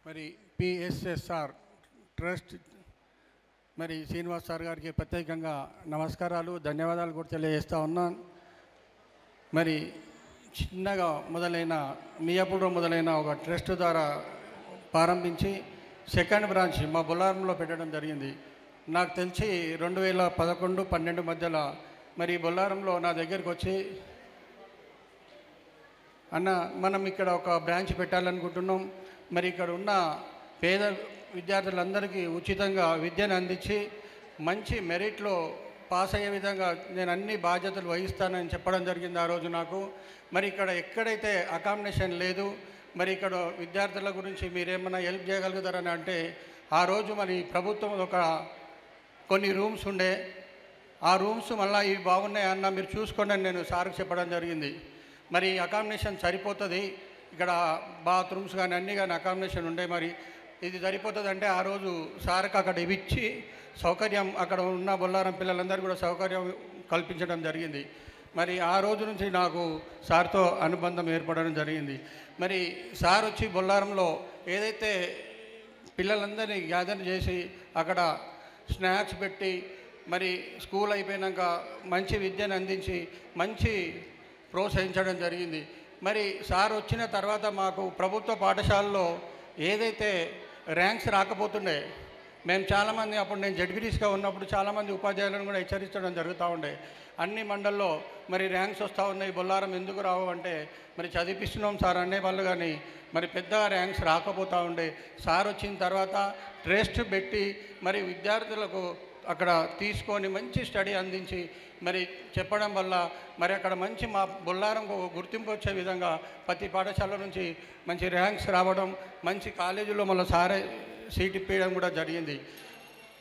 మరి పిఎస్ఎస్ఆర్ ట్రస్ట్ మరి శ్రీనివాస్ సార్ గారికి ప్రత్యేకంగా నమస్కారాలు ధన్యవాదాలు కూడా తెలియజేస్తూ ఉన్నాను. మరి చిన్నగా మొదలైన మియాపూర్లో మొదలైన ఒక ట్రస్ట్ ద్వారా ప్రారంభించి సెకండ్ బ్రాంచ్ మా బొల్లారంలో పెట్టడం జరిగింది. నాకు తెలిసి 2011-12 మధ్యలో మరి బొల్లారంలో నా దగ్గరికి వచ్చి, అన్న మనం ఇక్కడ ఒక బ్రాంచ్ పెట్టాలనుకుంటున్నాం, మరి ఇక్కడ ఉన్న పేద విద్యార్థులందరికీ ఉచితంగా విద్యను అందించి మంచి మెరిట్లో పాస్ అయ్యే విధంగా నేను అన్ని బాధ్యతలు వహిస్తానని చెప్పడం జరిగింది ఆ రోజు నాకు. మరి ఇక్కడ ఎక్కడైతే అకామిడేషన్ లేదు, మరి ఇక్కడ విద్యార్థుల గురించి మీరేమన్నా హెల్ప్ చేయగలుగుతారని అంటే, ఆ రోజు మరి ప్రభుత్వం కొన్ని రూమ్స్ ఉండే, ఆ రూమ్స్ మళ్ళీ ఇవి బాగున్నాయి అన్న మీరు చూసుకోండి అని నేను సార్కి చెప్పడం జరిగింది. మరి అకామిడేషన్ సరిపోతుంది, ఇక్కడ బాత్రూమ్స్ కానీ అన్నీ కానీ అకామిడేషన్ ఉండే, మరి ఇది సరిపోతుంది అంటే ఆ రోజు సార్కి అక్కడ ఇచ్చి సౌకర్యం అక్కడ ఉన్న బొల్లారం పిల్లలందరూ కూడా సౌకర్యం కల్పించడం జరిగింది. మరి ఆ రోజు నుంచి నాకు సార్తో అనుబంధం ఏర్పడడం జరిగింది. మరి సార్ వచ్చి బొల్లారంలో ఏదైతే పిల్లలందరినీ గ్యాదర్ చేసి అక్కడ స్నాక్స్ పెట్టి మరి స్కూల్ అయిపోయాక మంచి విద్యను అందించి మంచి ప్రోత్సహించడం జరిగింది. మరి సార్ వచ్చిన తర్వాత మాకు ప్రభుత్వ పాఠశాలలో ఏదైతే ర్యాంక్స్ రాకపోతుండే, మేము చాలామంది అప్పుడు నేను జడ్పీటీస్గా ఉన్నప్పుడు చాలామంది ఉపాధ్యాయులను కూడా హెచ్చరించడం జరుగుతూ ఉండే, అన్ని మండల్లో మరి ర్యాంక్స్ వస్తూ ఉన్నాయి, బొల్లారం ఎందుకు రావు అంటే మరి చదివిస్తున్నాం సార్ అనేవాళ్ళు, కానీ మరి పెద్దగా ర్యాంక్స్ రాకపోతూ ఉండే. సార్ వచ్చిన తర్వాత ట్రస్ట్ పెట్టి మరి విద్యార్థులకు అక్కడ తీసుకొని మంచి స్టడీ అందించి మరి చెప్పడం వల్ల మరి అక్కడ మంచి మా బొల్లారంకు గుర్తింపు వచ్చే విధంగా ప్రతి పాఠశాల నుంచి మంచి ర్యాంక్స్ రావడం, మంచి కాలేజీలో మళ్ళీ సారే సీట్ ఇప్పించడం కూడా జరిగింది.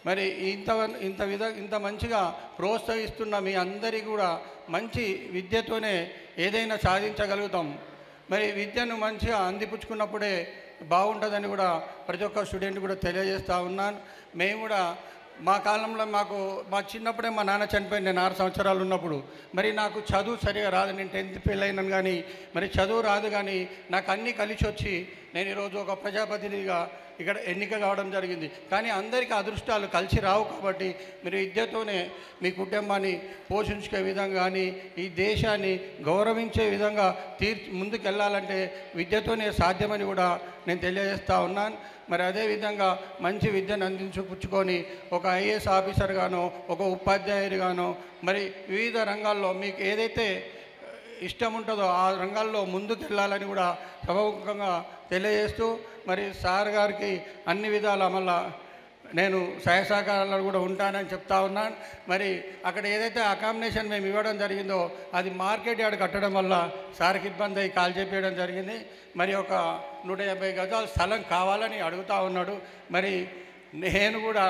మరి ఇంత మంచిగా ప్రోత్సహిస్తున్న మీ అందరికీ కూడా మంచి విద్యతోనే ఏదైనా సాధించగలుగుతాం. మరి విద్యను మంచిగా అందిపుచ్చుకున్నప్పుడే బాగుంటుందని కూడా ప్రతి ఒక్క స్టూడెంట్ కూడా తెలియజేస్తూ ఉన్నాను. మేము కూడా మా కాలంలో మా చిన్నప్పుడే మా నాన్న చనిపోయింది, నేను 6 సంవత్సరాలు ఉన్నప్పుడు. మరి నాకు చదువు సరిగా రాదు, నేను 10th ఫెయిల్ అయినాను, కానీ మరి చదువు రాదు, కానీ నాకు అన్నీ కలిసి వచ్చి నేను ఈరోజు ఒక ప్రజాప్రతినిధిగా ఇక్కడ ఎన్నిక కావడం జరిగింది. కానీ అందరికీ అదృష్టాలు కలిసి రావు, కాబట్టి మీరు విద్యతోనే మీ కుటుంబాన్ని పోషించుకునే విధంగా కానీ ఈ దేశాన్ని గౌరవించే విధంగా ముందుకెళ్ళాలంటే విద్యతోనే సాధ్యమని కూడా నేను తెలియజేస్తూ ఉన్నాను. మరి అదేవిధంగా మంచి విద్యను అందించుపుచ్చుకొని ఒక ఐఏఎస్ ఆఫీసర్గానో ఒక ఉపాధ్యాయుడిగానో మరి వివిధ రంగాల్లో మీకు ఏదైతే ఇష్టం ఉంటుందో ఆ రంగాల్లో ముందుకు వెళ్ళాలని కూడా సభముఖంగా తెలియజేస్తూ మరి సార్ గారికి అన్ని విధాల మళ్ళా నేను సహాయ సహకారాలు కూడా ఉంటానని చెప్తా ఉన్నాను. మరి అక్కడ ఏదైతే అకామిడేషన్ మేము ఇవ్వడం జరిగిందో అది మార్కెట్ యార్డ్ కట్టడం వల్ల సార్కి ఇబ్బంది అయ్యి కాల్ చెప్పేయడం జరిగింది. మరి ఒక 150 గజాల స్థలం కావాలని అడుగుతూ ఉన్నాడు. మరి నేను కూడా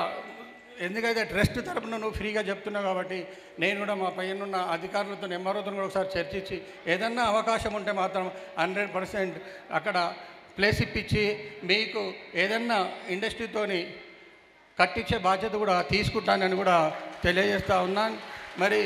ఎందుకైతే ట్రస్ట్ తరపున నువ్వు ఫ్రీగా చెప్తున్నావు కాబట్టి నేను కూడా మా పైన ఉన్న అధికారులతో ఎంఆర్ఓతో కూడా ఒకసారి చర్చించి ఏదన్నా అవకాశం ఉంటే మాత్రం 100% అక్కడ ప్లేస్ ఇప్పించి మీకు ఏదన్నా ఇండస్ట్రీతోని కట్టించే బాధ్యత కూడా తీసుకుంటానని కూడా తెలియజేస్తూ ఉన్నాను. మరి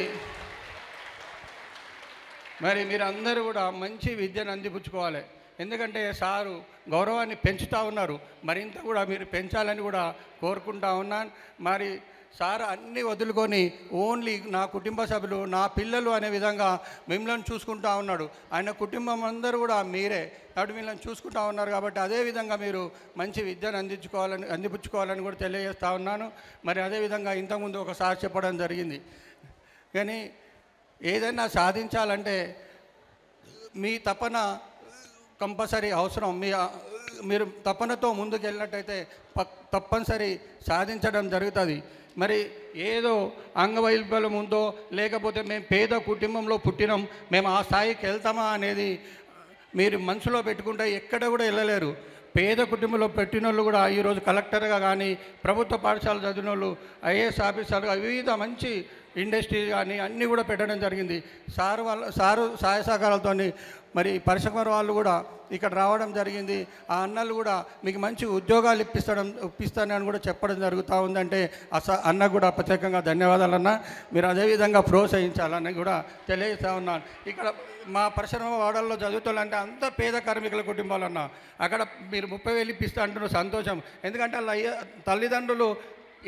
మీరందరూ కూడా మంచి విద్యను అందిపుచ్చుకోవాలి. ఎందుకంటే సారు గౌరవాన్ని పెంచుతూ ఉన్నారు, మరింత కూడా మీరు పెంచాలని కూడా కోరుకుంటా ఉన్నాను. మరి సార్ అన్నీ వదులుకొని ఓన్లీ నా కుటుంబ సభ్యులు నా పిల్లలు అనే విధంగా మిమ్మల్ని చూసుకుంటూ ఉన్నాడు. ఆయన కుటుంబం అందరూ కూడా మీరే కాబట్టి మిమ్మల్ని చూసుకుంటూ ఉన్నారు. కాబట్టి అదేవిధంగా మీరు మంచి విద్యను అందిపుచ్చుకోవాలని కూడా తెలియజేస్తూ ఉన్నాను. మరి అదేవిధంగా ఇంతకుముందు ఒకసారి చెప్పడం జరిగింది, కానీ ఏదైనా సాధించాలంటే మీ తపన కంపల్సరీ అవసరం. మీరు తపనతో ముందుకు వెళ్ళినట్టయితే తప్పనిసరి సాధించడం జరుగుతుంది. మరి ఏదో అంగవైకల్యం ఉందో లేకపోతే మేము పేద కుటుంబంలో పుట్టినాం మేము ఆ స్థాయికి వెళ్తామా అనేది మీరు మనసులో పెట్టుకుంటే ఎక్కడ కూడా వెళ్ళలేరు. పేద కుటుంబంలో పెట్టిన వాళ్ళు కూడా ఈరోజు కలెక్టర్గా కానీ ప్రభుత్వ పాఠశాల చదివిన వాళ్ళు ఐఏఎస్ ఆఫీసర్గా వివిధ మంచి ఇండస్ట్రీ కానీ అన్నీ కూడా పెట్టడం జరిగింది. సారు సహాయ సహకారాలతో మరి పరిశ్రమ వాళ్ళు కూడా ఇక్కడ రావడం జరిగింది. ఆ అన్నలు కూడా మీకు మంచి ఉద్యోగాలు ఇప్పిస్తానని కూడా చెప్పడం జరుగుతూ ఉందంటే అన్న కూడా ప్రత్యేకంగా ధన్యవాదాలు అన్న. మీరు అదేవిధంగా ప్రోత్సహించాలని కూడా తెలియజేస్తూ ఉన్నాను. ఇక్కడ మా పరిశ్రమ వాడల్లో చదువుతాలంటే అంత పేద కార్మికుల కుటుంబాలన్న అక్కడ మీరు 30,000 ఇప్పిస్తా అంటున్నారు, సంతోషం. ఎందుకంటే వాళ్ళ తల్లిదండ్రులు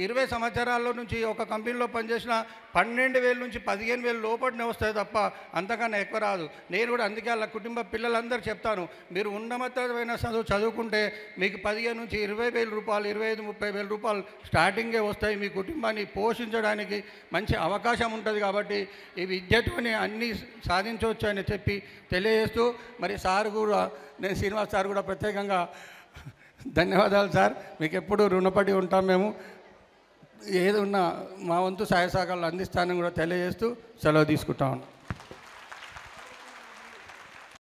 20 సంవత్సరాల నుంచి ఒక కంపెనీలో పనిచేసిన 12,000 నుంచి 15,000 లోపలనే వస్తాయి తప్ప అంతకన్నా ఎక్కువ రాదు. నేను కూడా అందుకే వాళ్ళ కుటుంబ పిల్లలందరూ చెప్తాను, మీరు ఉన్నతమైన చదువుకుంటే మీకు 15 నుంచి 20,000 రూపాయలు, 25-30,000 రూపాయలు స్టార్టింగే వస్తాయి. మీ కుటుంబాన్ని పోషించడానికి మంచి అవకాశం ఉంటుంది. కాబట్టి ఈ విద్యతోనే అన్నీ సాధించవచ్చు అని చెప్పి తెలియజేస్తూ, మరి సార్ కూడా, నేను శ్రీనివాస్ సార్ కూడా ప్రత్యేకంగా ధన్యవాదాలు సార్. మీకు ఎప్పుడూ రుణపడి ఉంటాం. మేము ఏది ఉన్నా మా వంతు సహాయ సహకారాలు అందిస్తానని కూడా తెలియజేస్తూ సెలవు తీసుకుంటాను.